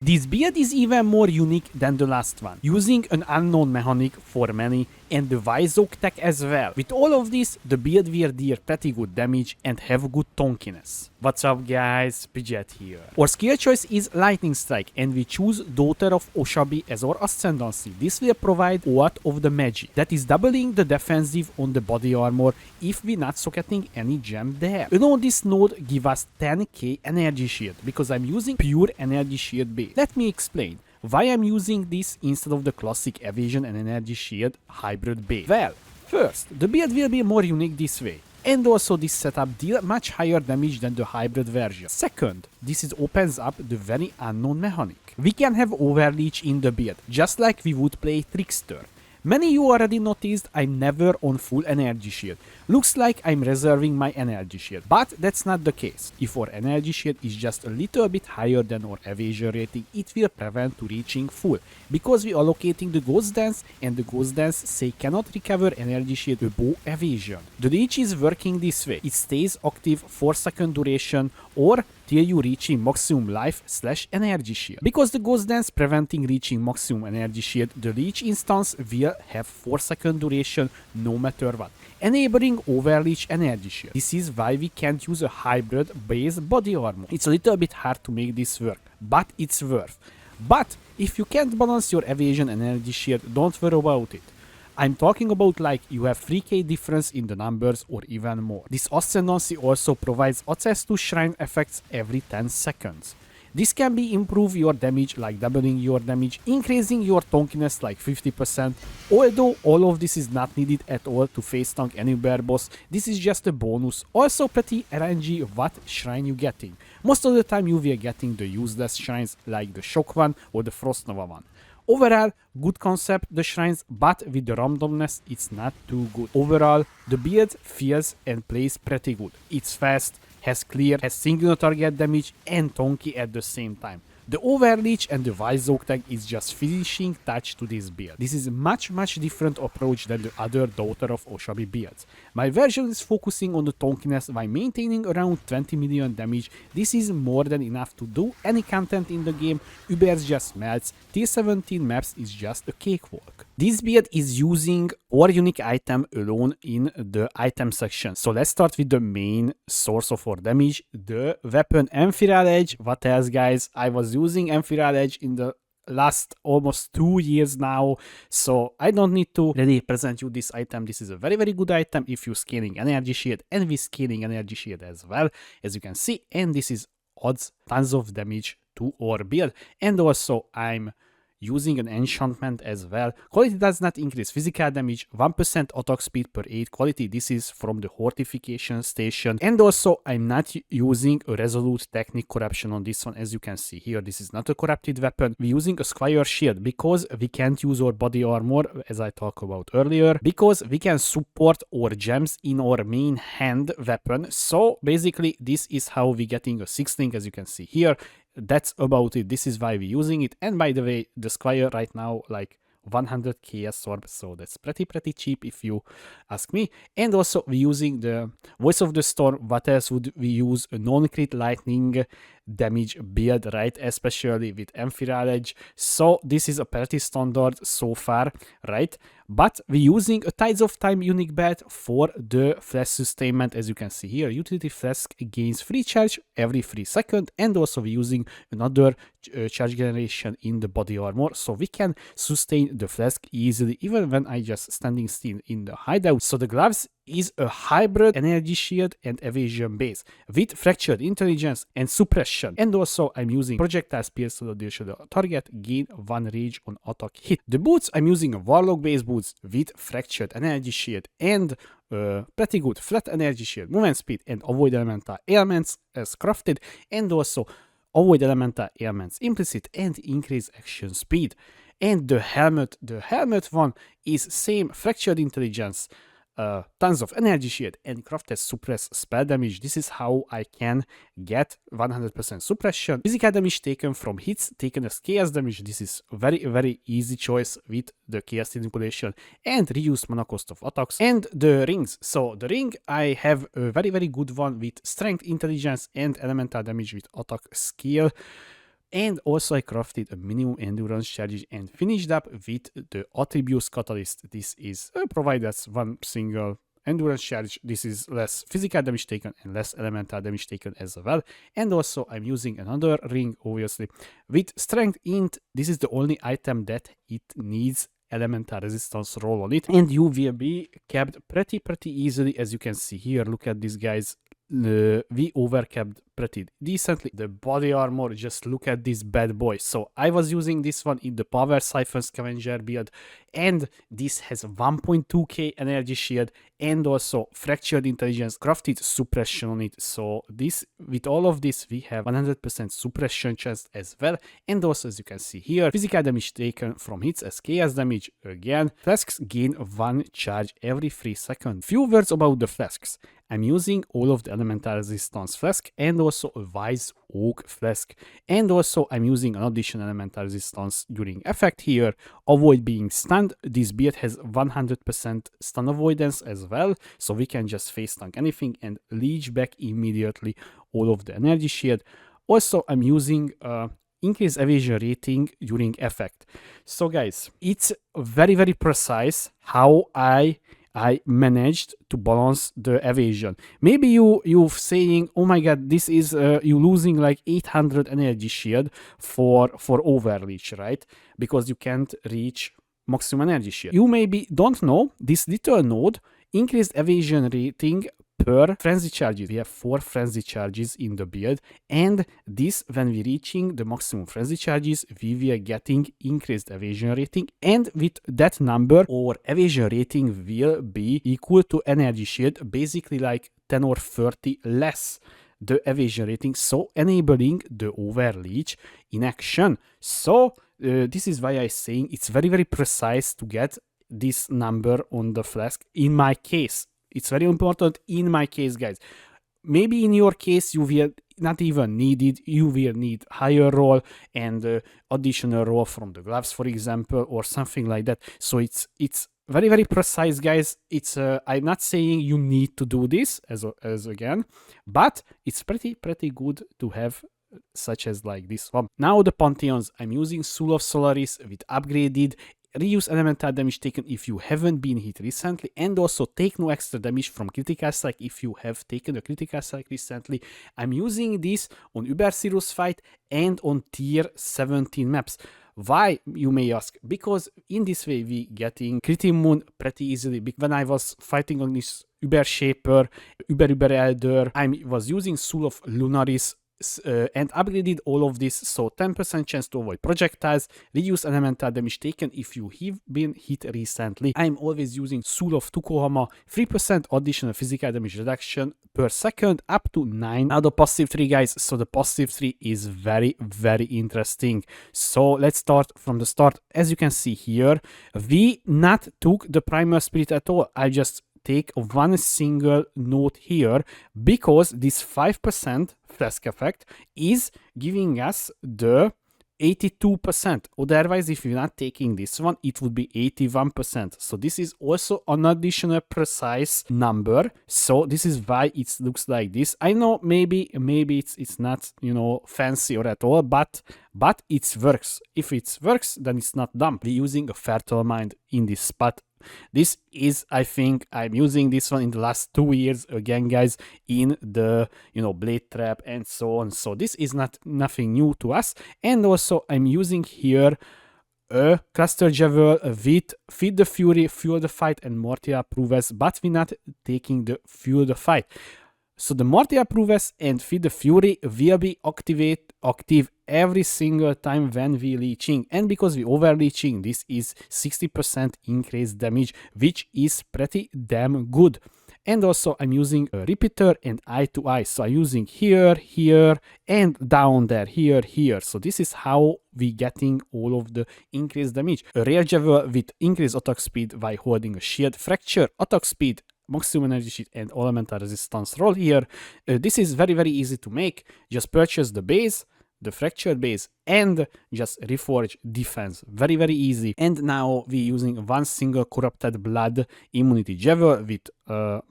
This build is even more unique than the last one, using an unknown mechanic for many and the Oak tech as well. With all of this, the build will deal pretty good damage and have good Tonkiness. What's up guys, Pidget here. Our skill choice is Lightning Strike and we choose Daughter of Oshabi as our Ascendancy. This will provide Art of the Magic, that is doubling the defensive on the body armor if we not socketing any gem there. You know, this node give us 10k energy shield because I'm using pure energy shield base. Let me explain why I'm using this instead of the classic Evasion and energy shield hybrid base. Well, first, the build will be more unique this way. And also this setup deals much higher damage than the hybrid version. Second, this opens up the very unknown mechanic. We can have Overleech in the build, just like we would play Trickster. Many you already noticed I'm never on full energy shield. Looks like I'm reserving my energy shield, but that's not the case. If our energy shield is just a little bit higher than our evasion rating, it will prevent to reaching full, because we are allocating the Ghost Dance and the Ghost Dance say cannot recover energy shield above evasion. The leech is working this way. It stays active for second duration or till you reaching maximum life / energy shield. Because the Ghost Dance preventing reaching maximum energy shield, the leech instance will have 4-second duration no matter what, enabling Overleech energy shield. This is why we can't use a hybrid base body armor. It's a little bit hard to make this work, but it's worth. But if you can't balance your evasion and energy shield, don't worry about it. I'm talking about like you have 3k difference in the numbers or even more. This Ascendancy also provides access to shrine effects every 10 seconds. This can be improve your damage like doubling your damage, increasing your Tonkiness like 50%, although all of this is not needed at all to face tank any bear boss, this is just a bonus. Also pretty RNG what shrine you getting. Most of the time you will getting the useless shrines like the Shock one or the Frost Nova one. Overall, good concept, the shrines, but with the randomness, it's not too good. Overall, the build feels and plays pretty good. It's fast, has clear, has single target damage and Tonky at the same time. The Overleech and the Oak tag is just finishing touch to this build. This is a much different approach than the other Daughter of Oshabi builds. My version is focusing on the Tonkiness while maintaining around 20 million damage. This is more than enough to do any content in the game. Ubers just melts. Tier 17 maps is just a cakewalk. This build is using our unique item alone in the item section. So let's start with the main source of our damage, the weapon Amphiral Edge. What else guys? I was using Amphiral Edge in the last almost 2 years now, so I don't need to really present you this item. This is a very good item if you're scaling energy shield, and we're scaling energy shield as well, as you can see, and this is adds tons of damage to our build. And also I'm using an enchantment as well. Quality does not increase physical damage, 1% attack speed per 8 quality. This is from the fortification station. And also I'm not using a resolute technique corruption on this one. As you can see here, this is not a corrupted weapon. We're using a squire shield because we can't use our body armor, as I talked about earlier, because we can support our gems in our main hand weapon. So basically this is how we're getting a 6 link, as you can see here. That's about it. This is why we're using it. And by the way, the squire right now like 100k sword, so that's pretty cheap if you ask me. And also we're using the Voice of the Storm. What else would we use? A non-crit lightning damage build, right? Especially with Amphiral Edge. So this is a pretty standard so far, right? But we're using a Tides of Time unique belt for the Flask sustainment. As you can see here, utility Flask gains free charge every 3 seconds, and also we're using another charge generation in the body armor, so we can sustain the Flask easily even when I just standing still in the hideout. So the gloves is a hybrid energy shield and evasion base with fractured intelligence and suppression. And also I'm using projectiles pierce to the target, gain 1 rage on attack hit. The boots, I'm using a warlock base boots with fractured energy shield and pretty good flat energy shield, movement speed, and avoid elemental ailments as crafted, and also avoid elemental ailments implicit and increase action speed. And the helmet one is same fractured intelligence, tons of energy shield, and crafted suppress spell damage. This is how I can get 100% suppression. Physical damage taken from hits taken as chaos damage. This is very easy choice with the chaos manipulation, and reduced mana cost of attacks. And the rings. So the ring, I have a very good one with strength, intelligence, and elemental damage with attack skill. And also I crafted a minimum endurance charges and finished up with the attributes catalyst. This is provide us one single endurance charge. This is less physical damage taken and less elemental damage taken as well. And also I'm using another ring, obviously, with strength int. This is the only item that it needs elemental resistance roll on it, and you will be capped pretty easily. As you can see here, look at these guys. We overcapped pretty decently. The body armor, just look at this bad boy. So I was using this one in the power siphon scavenger build, and this has 1.2k energy shield and also fractured intelligence, crafted suppression on it. So this, with all of this, we have 100% suppression chance as well. And also, as you can see here, physical damage taken from hits as chaos damage. Again, flasks gain 1 charge every 3 seconds. Few words about the flasks. I'm using all of the elemental resistance flask and also a wise oak flask. And also I'm using an additional elemental resistance during effect here. Avoid being stunned. This build has 100% stun avoidance as well. So we can just face tank anything and leech back immediately all of the energy shield. Also I'm using increased evasion rating during effect. So guys, it's very precise how I managed to balance the evasion. Maybe you're saying, oh my god, this is you losing like 800 energy shield for Overleech, right? Because you can't reach maximum energy shield. You maybe don't know this little node increased evasion rating per frenzy charges. We have 4 frenzy charges in the build, and this, when we reaching the maximum frenzy charges, we were getting increased evasion rating, and with that number our evasion rating will be equal to energy shield, basically like 10 or 30 less the evasion rating, so enabling the Overleech in action. So this is why I'm saying it's very precise to get this number on the flask. In my case, it's very important in my case, guys. Maybe in your case you will not even need it. You will need higher roll and additional roll from the gloves, for example, or something like that. So it's very precise, guys. It's I'm not saying you need to do this as again, but it's pretty good to have such as like this one. Now the Pantheons. I'm using Soul of Solaris with upgraded. Reduce elemental damage taken if you haven't been hit recently, and also take no extra damage from critical strike if you have taken a critical strike recently. I'm using this on Uber Cirrus fight and on tier 17 maps. Why, you may ask? Because in this way we getting crit immune pretty easily. When I was fighting on this Uber Shaper, Uber Elder, I was using Soul of Lunaris and upgraded all of this, so 10% chance to avoid projectiles, reduce elemental damage taken if you have been hit recently. I'm always using Soul of Tukohama, 3% additional physical damage reduction per second up to 9. Now the passive tree, guys. So the passive tree is very interesting. So let's start from the start. As you can see here, we not took the primal spirit at all. I just take one single note here because this 5% flask effect is giving us the 82%. Otherwise, if you're not taking this one, it would be 81%. So this is also an additional precise number. So this is why it looks like this. I know maybe it's not, you know, fancy or at all, but it works. If it works, then it's not dumb. We're using a fertile mind in this spot. This is, I think, I'm using this one in the last 2 years again, guys, in the, you know, blade trap and so on. So this is nothing new to us. And also I'm using here a cluster javel with feed the fury, fuel the fight, and mortia proves, but we're not taking the fuel the fight. So the mortia proves and feed the fury will be active every single time when we leeching, and because we overleeching, this is 60% increased damage, which is pretty damn good. And also I'm using a repeater and eye to eye, so I'm using here, and down there, here. So this is how we getting all of the increased damage. A rare javel with increased attack speed by holding a shield, fracture, attack speed, maximum energy sheet, and elemental resistance roll here. This is very easy to make. Just purchase the base, the fractured base, and just reforge defense. Very easy. And now we're using one single corrupted blood immunity javel with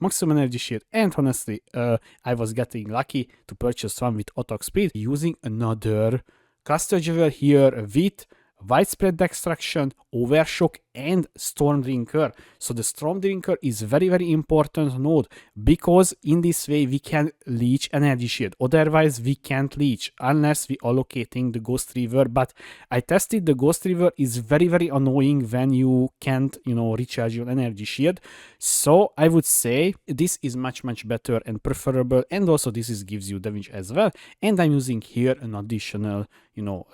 maximum energy shield, and honestly I was getting lucky to purchase one with attack speed using another caster jewel here with widespread destruction, overshock, and Stormdrinker. So the Stormdrinker is very, very important node, because in this way we can leech energy shield. Otherwise we can't leech unless we allocating the Ghost River. But I tested the Ghost River is very, very annoying when you can't, recharge your energy shield. So I would say this is much, much better and preferable, and also this gives you damage as well. And I'm using here an additional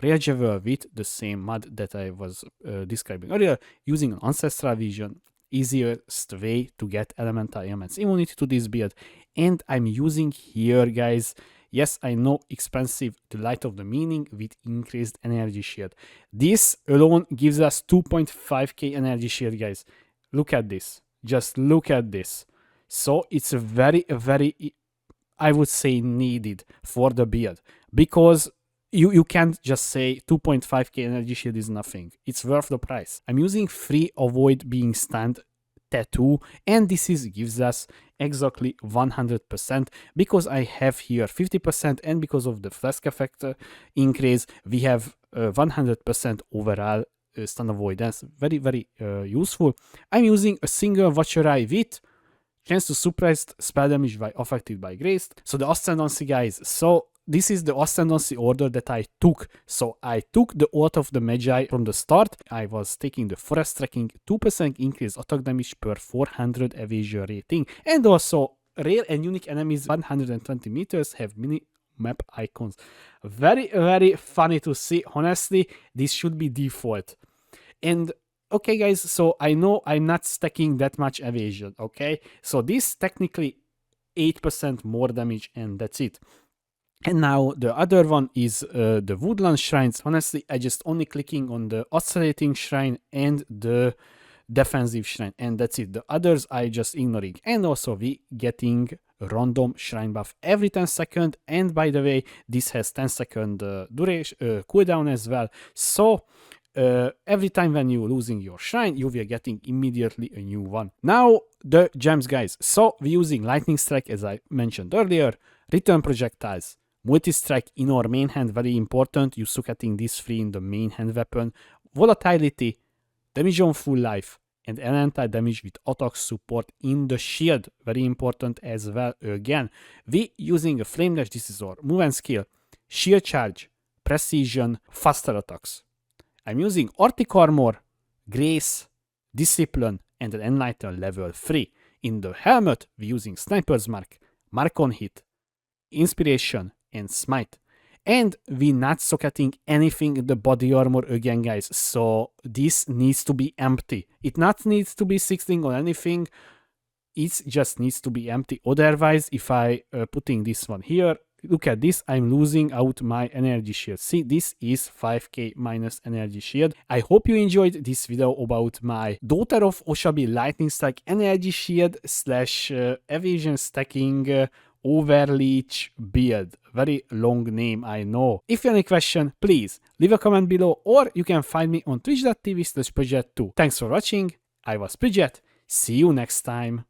rare jewel with the same mod that I was describing earlier, using an Ancestral Vision, easiest way to get Elemental Ailments immunity to this build. And I'm using here, guys, yes, I know, expensive, the Light of the Meaning with increased energy shield. This alone gives us 2.5k energy shield, guys. Look at this. Just look at this. So it's a very, very, I would say, needed for the build, because you can't just say 2.5k energy shield is nothing. It's worth the price. I'm using free avoid being stunned tattoo, and this gives us exactly 100%, because I have here 50%, and because of the Flask effect increase, we have 100% overall stun avoidance. Very, very useful. I'm using a single Watcher Eye with chance to suppress spell damage by affected by grace. So the Ascendancy, guys. So this is the Ascendancy order that I took. So I took the Oath of the Magi from the start. I was taking the Forest Trekking, 2% increase attack damage per 400 evasion rating. And also rare and unique enemies 120 meters have mini map icons. Very, very funny to see. Honestly, this should be default. And okay, guys, so I know I'm not stacking that much evasion, okay? So this technically 8% more damage, and that's it. And now the other one is the Woodland Shrines. Honestly, I just only clicking on the Oscillating Shrine and the Defensive Shrine, and that's it. The others I just ignoring. And also we getting random shrine buff every 10 seconds. And by the way, this has 10-second duration cooldown as well. So every time when you're losing your shrine, you will getting immediately a new one. Now the gems, guys. So we're using Lightning Strike, as I mentioned earlier, Return Projectiles, Multi-Strike in our main hand, very important. You getting this free in the main hand weapon. Volatility, damage on full life, and elemental damage with attack support in the shield, very important as well. Again, we using a Flame Dash, this is our movement skill, Shield Charge, Precision, faster attacks. I'm using Arctic Armor, Grace, Discipline, and an Enlighten level 3. In the helmet, we're using Sniper's Mark, Mark on Hit, Inspiration, and Smite. And we're not socketing anything in the body armor again, guys. So this needs to be empty. It not needs to be 16 or anything. It just needs to be empty. Otherwise, if I putting this one here, look at this, I'm losing out my energy shield. See, this is 5k minus energy shield. I hope you enjoyed this video about my Daughter of Oshabi Lightning Strike energy shield slash evasion stacking Overleech build. Very long name, I know. If you have any question, please leave a comment below, or you can find me on twitch.tv/Pridget2. Thanks for watching. I was Pridget. See you next time.